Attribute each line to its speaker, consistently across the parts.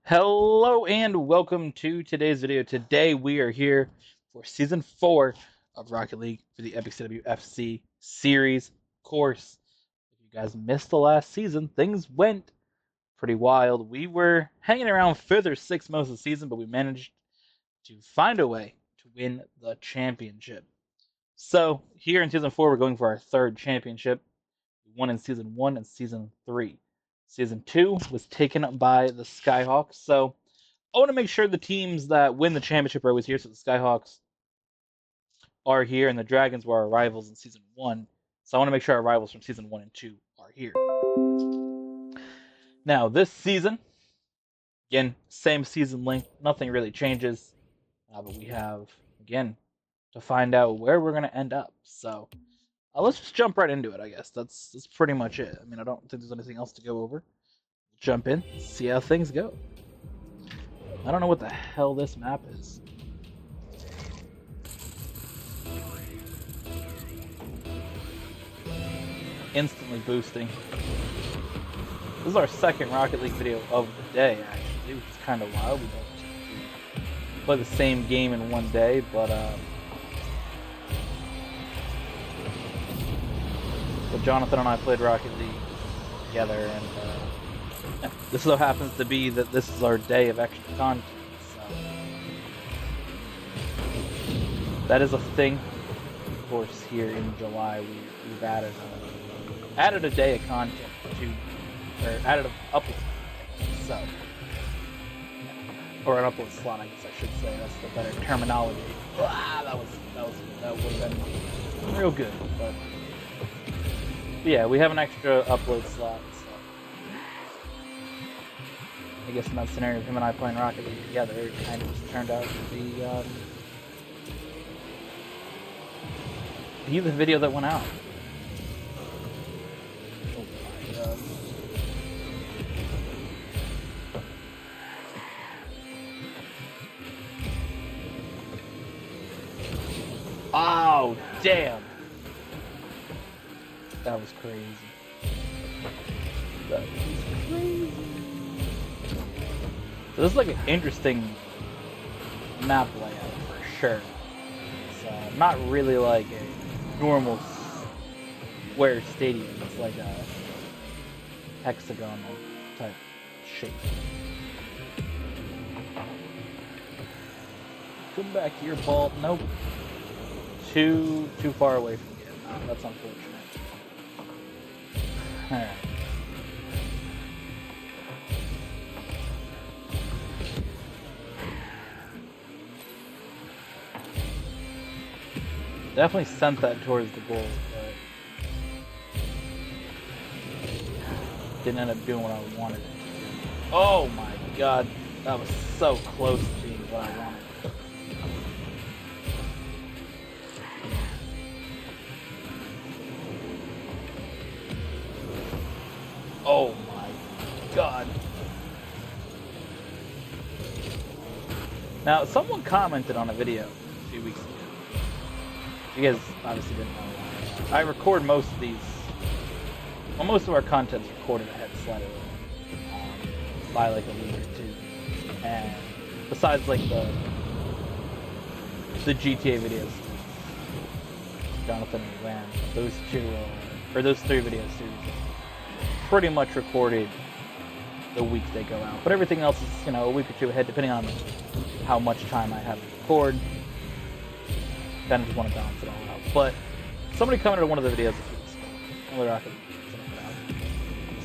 Speaker 1: Hello and welcome to today's video. Today we are here for Season 4 of Rocket League for the Epiccw FC series course. If you guys missed the last season, things went pretty wild. We were hanging around 5th or 6th most of the season, but we managed to find a way to win the championship. So here in Season 4, we're going for our 3rd championship. We won in Season 1 and Season 3. Season 2 was taken up by the Skyhawks, so I want to make sure the teams that win the championship are always here. So the Skyhawks are here, and the Dragons were our rivals in Season 1. So I want to make sure our rivals from Season 1 and 2 are here. Now, this season, again, same season length. Nothing really changes. But we have, again, to find out where we're going to end up. So let's just jump right into it, I guess. That's pretty much it. I mean, I don't think there's anything else to go over. We'll jump in, see how things go. I don't know what the hell this map is. Instantly boosting. This is our second Rocket League video of the day, actually, which is kind of wild. We don't play the same game in one day, but Jonathan and I played Rocket League together, and this so happens to be that this is our day of extra content. So that is a thing. Of course, here in July, we've added a day of content or added an upload. So, or an upload slot, I guess I should say. That's the better terminology. That would have been real good, but yeah, we have an extra upload slot. So I guess in that scenario of him and I playing Rocket League together, it kind of just turned out to be the video that went out. Oh my god. Oh, damn. That was crazy. That was crazy. So this is like an interesting map layout for sure. It's not really like a normal square stadium. It's like a hexagonal type shape. Come back here, ball. Nope. Too far away from it. That's unfortunate. Alright. Definitely sent that towards the goal, but didn't end up doing what I wanted it to do. Oh my god, that was so close to being what I wanted. Oh my god. Now, someone commented on a video a few weeks ago. You guys obviously didn't know. I record most of these. Well, most of our content's recorded ahead slightly by like a week or two. And besides like the GTA videos, Jonathan and Lamb, those those 3 video series, pretty much recorded the week they go out. But everything else is, a week or two ahead, depending on how much time I have to record. Kind of just want to balance it all out. But somebody commented on one of the videos a few weeks ago, another Rocket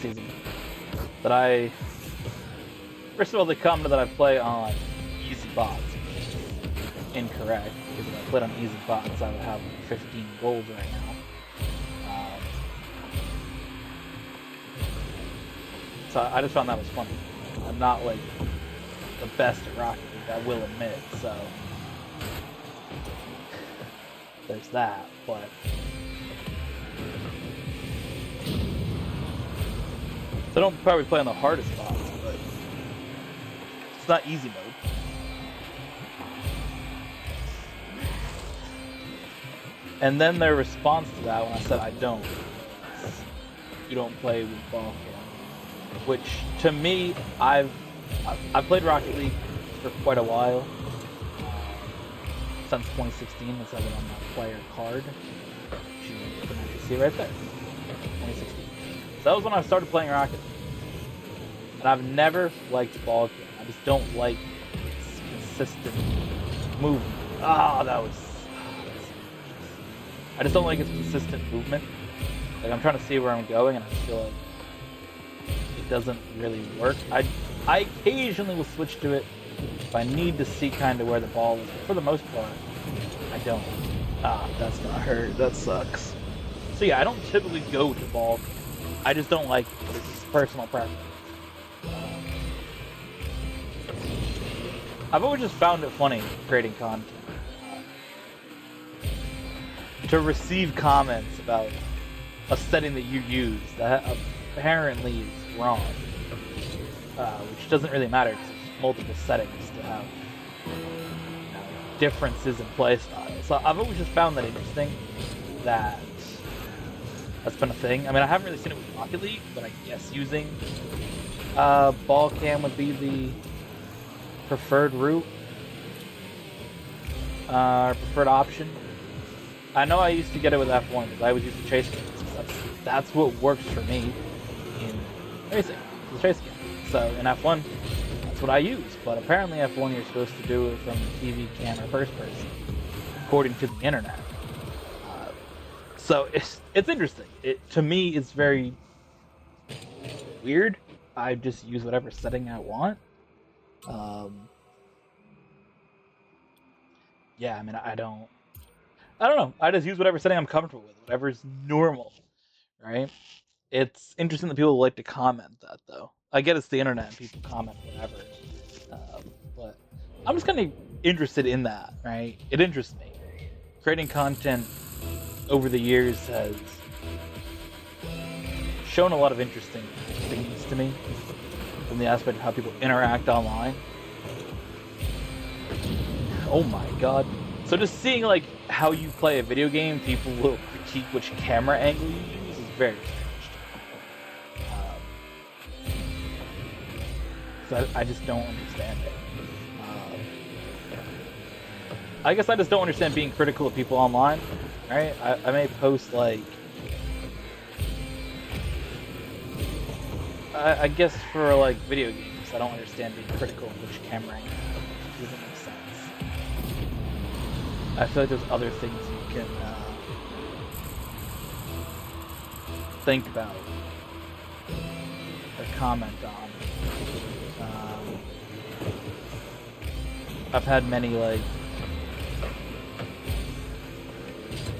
Speaker 1: season, that first of all, they commented that I play on easy bots, which is incorrect, because if I played on easy bots, I would have 15 goals right now. So I just found that was funny. I'm not like the best at Rocket League, I will admit, so there's that, but so I don't probably play on the hardest spots, but it's not easy mode. And then their response to that when I said you don't play with ball cam, which to me, I've I've played Rocket League for quite a while, since 2016. That's on my player card. You can actually see right there, 2016. So that was when I started playing Rocket League, and I've never liked ball game. I just don't like its consistent movement. I just don't like its consistent movement. Like, I'm trying to see where I'm going, and I feel like it doesn't really work. I occasionally will switch to it if I need to see kind of where the ball is, but for the most part, I don't. That's gonna hurt. That sucks. So yeah, I don't typically go to ball. I just don't like it. It's personal preference. I've always just found it funny creating content. To receive comments about a setting that you use that apparently is wrong. Which doesn't really matter because there's multiple settings to have differences in playstyle. So I've always just found that interesting, that's been a thing. I mean, I haven't really seen it with Rocket League, but I guess using ball cam would be the preferred route, or preferred option. I know I used to get it with F1 because I always used to chase games. That's what works for me in racing, the chase game. So in F1, that's what I use. But apparently F1 you're supposed to do it from the TV cam or first person, according to the internet. So it's interesting. To me, it's very weird. I just use whatever setting I want. Yeah, I mean, I don't know. I just use whatever setting I'm comfortable with, whatever's normal, right? It's interesting that people like to comment that, though. I get it's the internet and people comment whatever, but I'm just kind of interested in that, right? It interests me. Creating content over the years has shown a lot of interesting things to me from the aspect of how people interact online. Oh my god. So just seeing like how you play a video game, people will critique which camera angle you use is very strange. So I just don't understand it. I guess I just don't understand being critical of people online, right? I may post like, I guess for like video games, I don't understand being critical of which camera angle. It doesn't make sense. I feel like there's other things you can think about or comment on. I've had many like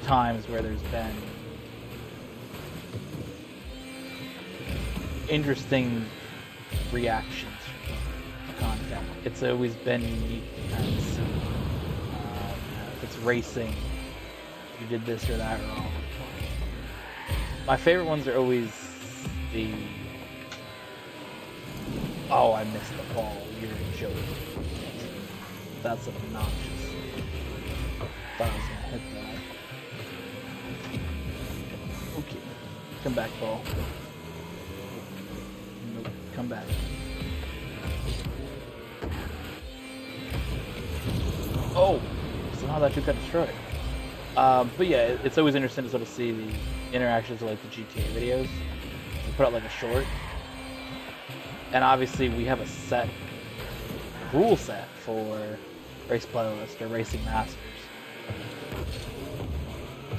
Speaker 1: times where there's been interesting reactions to content. It's always been unique to kind of see. If it's racing, you did this or that wrong. My favorite ones are always the, oh, I missed the ball, you're a joke. That's obnoxious. Thought I was gonna hit that. Okay, come back, ball. Nope, come back. Oh! Somehow that just got destroyed. But yeah, it's always interesting to sort of see the interactions of like the GTA videos. We put out like a short. And obviously we have a rule set for Race Playlist or Racing Masters.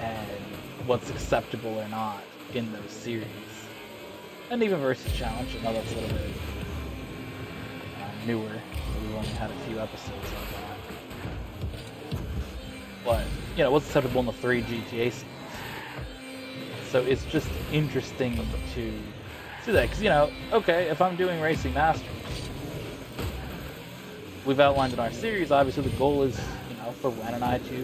Speaker 1: And what's acceptable or not in those series. And even Versus Challenge, I know that's a little bit newer. We've only had a few episodes of that. But, you know, what's acceptable in the 3 GTA series. So it's just interesting to see that. Because, you know, okay, if I'm doing Racing Masters, we've outlined in our series, obviously the goal is, you know, for Wen and I to,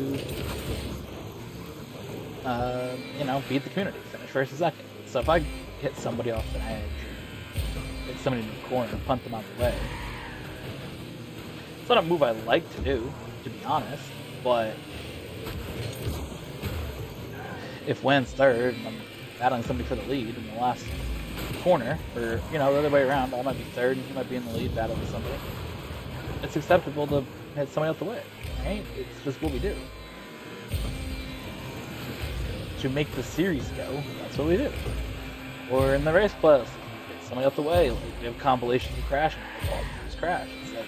Speaker 1: you know, beat the community, finish first and second. So if I hit somebody off an edge, or hit somebody in the corner, punt them out of the way, it's not a move I like to do, to be honest, but if Wen's third and I'm battling somebody for the lead in the last corner, or the other way around. I might be third, and he might be in the lead, battling somebody. It's acceptable to hit somebody out the way, right? It's just what we do. To make the series go, that's what we do. Or in the race plus, hit somebody out the way. Like, we have compilations of crashing. Just crash. It's like,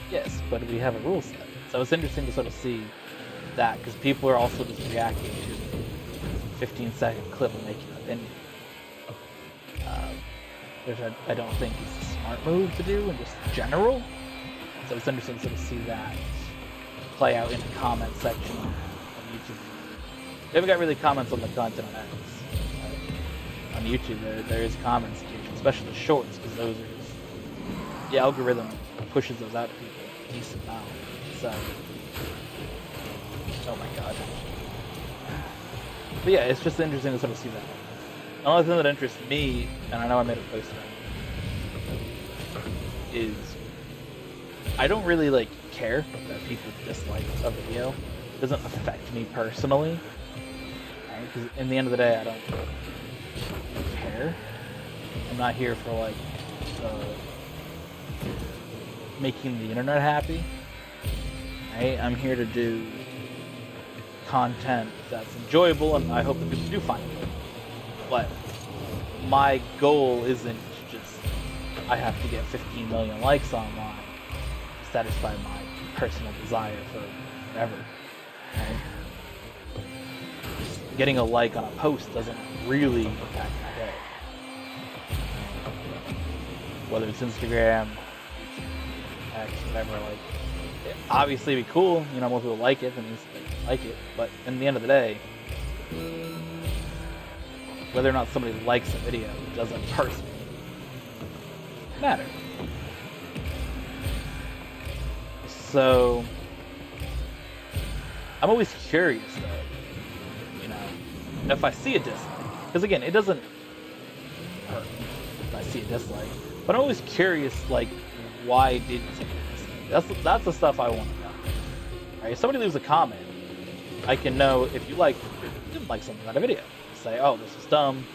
Speaker 1: yes, but we have a rule set. So it's interesting to sort of see that, because people are also just reacting to 15-second clip and making an opinion. Which I don't think is a smart move to do in just general. So it's interesting to sort of see that play out in the comment section on YouTube. We haven't got really comments on the content on X. On YouTube, there is comments, especially the shorts, because those are just, the algorithm pushes those out to people a decent amount. So, oh my god. But yeah, it's just interesting to sort of see that. The only thing that interests me, and I know I made a post about it, is I don't really care that people dislike a video. It doesn't affect me personally. Because in the end of the day, I don't care. I'm not here for making the internet happy. Right? I'm here to do content that's enjoyable, and I hope that people do find it. But my goal isn't just I have to get 15 million likes online to satisfy my personal desire for whatever. Right? Getting a like on a post doesn't really impact my day. Whether it's Instagram, X, whatever, obviously it'd be cool, most people like it, and they like it, but in the end of the day, whether or not somebody likes a video doesn't personally matter. So, I'm always curious though, if I see a dislike, because again, it doesn't hurt if I see a dislike, but I'm always curious, why did somebody dislike? That's the stuff I want to know. Right? If somebody leaves a comment, I can know if you didn't like something about a video. Say, oh, this is dumb,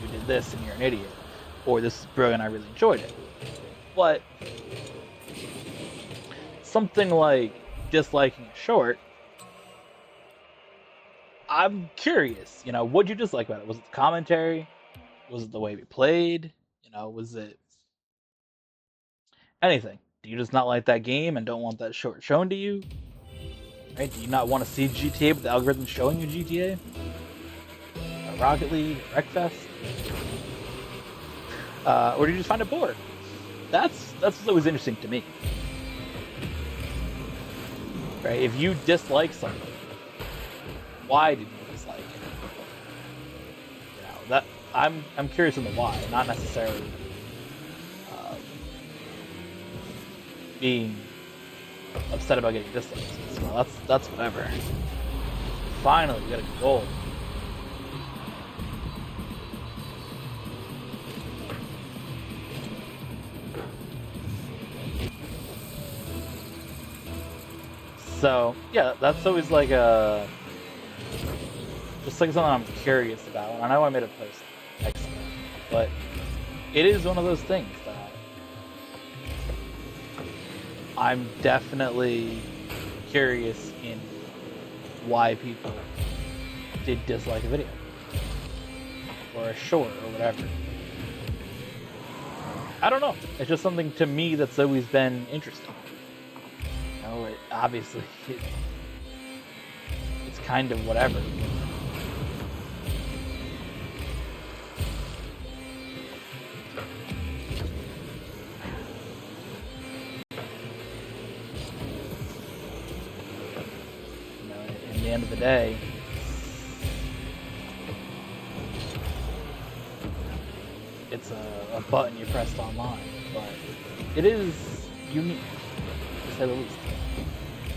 Speaker 1: you did this and you're an idiot, or this is brilliant, I really enjoyed it. But something like disliking a short, I'm curious, what'd you dislike about it? Was it the commentary? Was it the way we played? Was it anything? Do you just not like that game and don't want that short shown to you? Right? Do you not want to see GTA, but the algorithm's showing you GTA? Rocket League, Wreckfest, or do you just find it bored? That's what's always interesting to me. Right? If you dislike something, why did you dislike it? That I'm curious in the why, not necessarily being upset about getting dislikes. So that's whatever. Finally, we got a goal. So yeah, that's always just something I'm curious about. I know I made a post, but it is one of those things that I'm definitely curious in why people did dislike a video or a short or whatever. I don't know. It's just something to me that's always been interesting. Obviously, it's kind of whatever. At the end of the day, it's a button you pressed online, but it is unique, to say the least.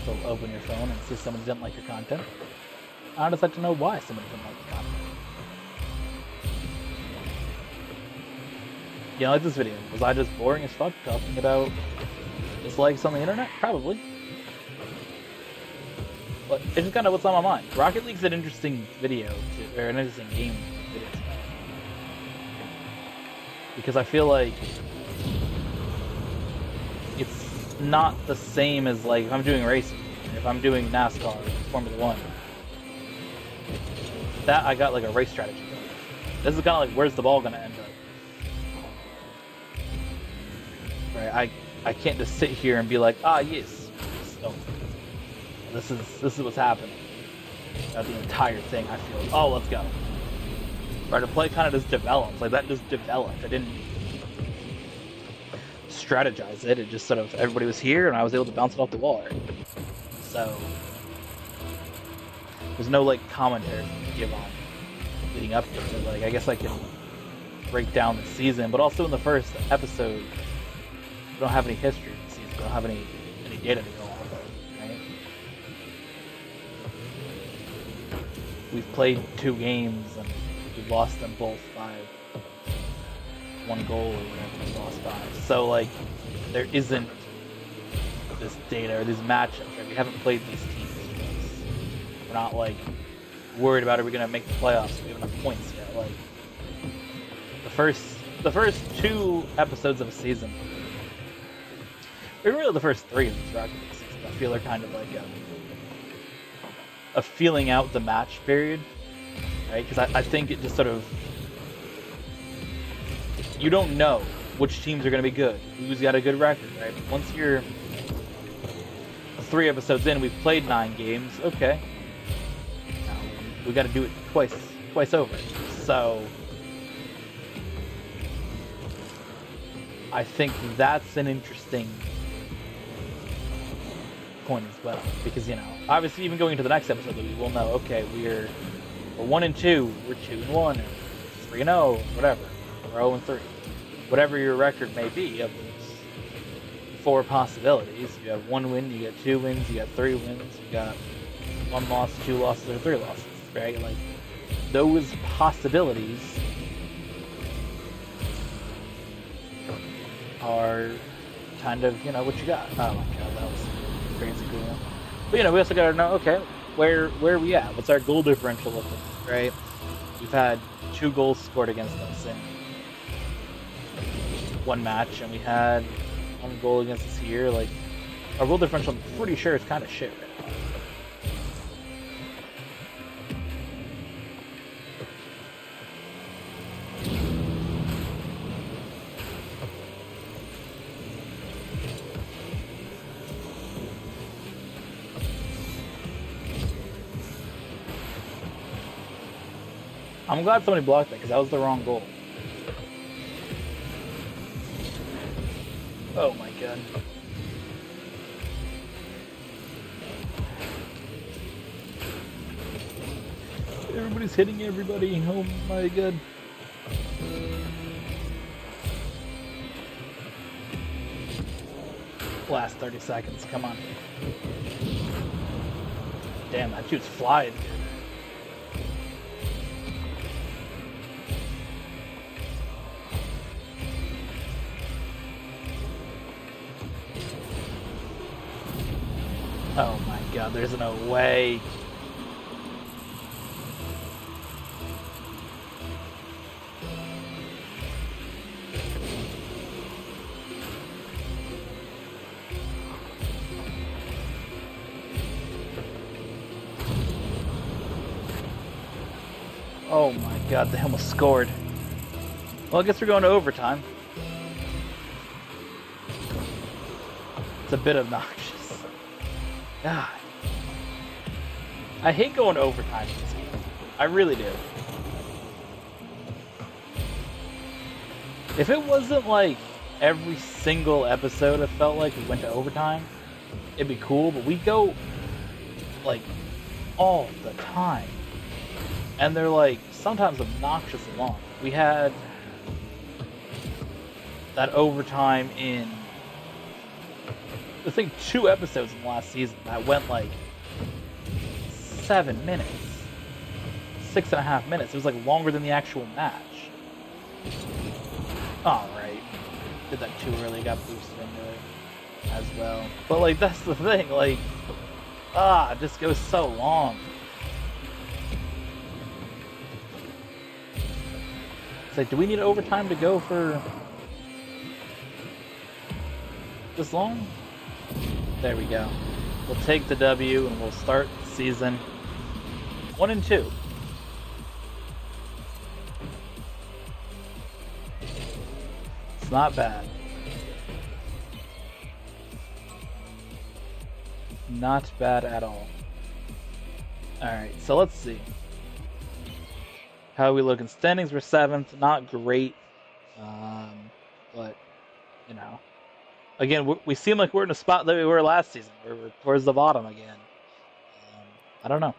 Speaker 1: So open your phone and see somebody didn't like your content. I'd just like to know why somebody didn't like the content. Like this video. Was I just boring as fuck talking about dislikes on the internet? Probably. But it's just kind of what's on my mind. Rocket League's an interesting video, or an interesting game video. because I feel like it's not the same as like if I'm doing racing, if I'm doing NASCAR or Formula 1. That I got like a race strategy. This is kind of like where's the ball gonna end up? Right? I can't just sit here and be like, ah yes, so this is what's happening. The entire thing, I feel. Oh, let's go. Right, the play kind of just developed. Like that just developed. I didn't strategize it. It just sort of everybody was here, and I was able to bounce it off the wall. Right? So there's no like commentary to give on leading up to it. Like I guess I can break down the season, but also in the first episode, we don't have any history of the season. We don't have any data to go on with it, right? We've played 2 games and we've lost them both by 1 goal or whatever. We lost by. So like, there isn't this data or these matchups. Right? We haven't played these teams twice. We're not like worried about are we gonna make the playoffs? We have enough points yet. Like the first 2 episodes of a season, or really the first 3 of this Rocket League season, I feel are kind of like a feeling out the match period, right? Because I think it just sort of, you don't know which teams are going to be good, who's got a good record, right? Once you're 3 episodes in, we've played 9 games, okay. Now, we got to do it twice over. So I think that's an interesting point as well, because obviously even going into the next episode, we will know, okay, we're 1-2, we're 2-1, or 3-0, whatever, or 0-3, whatever your record may be of those 4 possibilities. You have 1 win, you get 2 wins, you got 3 wins, you got 1 loss, 2 losses, or 3 losses, right? Like those possibilities are kind of what you got. Oh my god, that was crazy cool. But we also gotta know, okay, where are we at? What's our goal differential look like, right? We've had 2 goals scored against us in 1 match, and we had 1 goal against us here. Like our goal differential, I'm pretty sure it's kind of shit right now. I'm glad somebody blocked that, because that was the wrong goal. Oh my god. Everybody's hitting everybody. Oh my god. Last 30 seconds. Come on. Damn, that dude's flying, dude. Oh my god, there's no way. Oh my god, they almost scored. Well, I guess we're going to overtime. It's a bit obnoxious. God. I hate going to overtime in this game. I really do. If it wasn't like every single episode it felt like we went to overtime, it'd be cool, but we go like all the time. And they're like sometimes obnoxiously long. We had that overtime in, I think, 2 episodes in the last season that went like 7 minutes, 6.5 minutes. It was like longer than the actual match. Alright. Did that too early, got boosted into it as well. But like, that's the thing, like, it just goes so long. It's like, do we need overtime to go for this long? There we go. We'll take the W and we'll start the season 1-2. It's not bad. Not bad at all. Alright, so let's see. How are we looking? Standings were 7th. Not great. But, you know. Again, we seem like we're in a spot that we were last season. We're towards the bottom again. I don't know.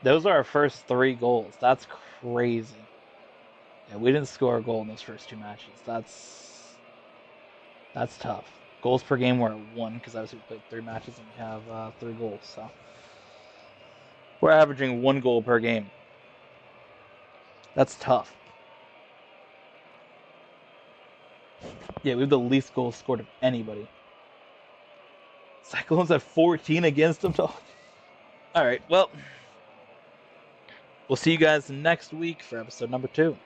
Speaker 1: Those are our first 3 goals. That's crazy. Yeah, we didn't score a goal in those first 2 matches. That's tough. Goals per game were at 1 because obviously we played 3 matches and we have 3 goals. So we're averaging 1 goal per game. That's tough. Yeah, we have the least goals scored of anybody. Cyclones have 14 against them. All right, well, we'll see you guys next week for episode number 2.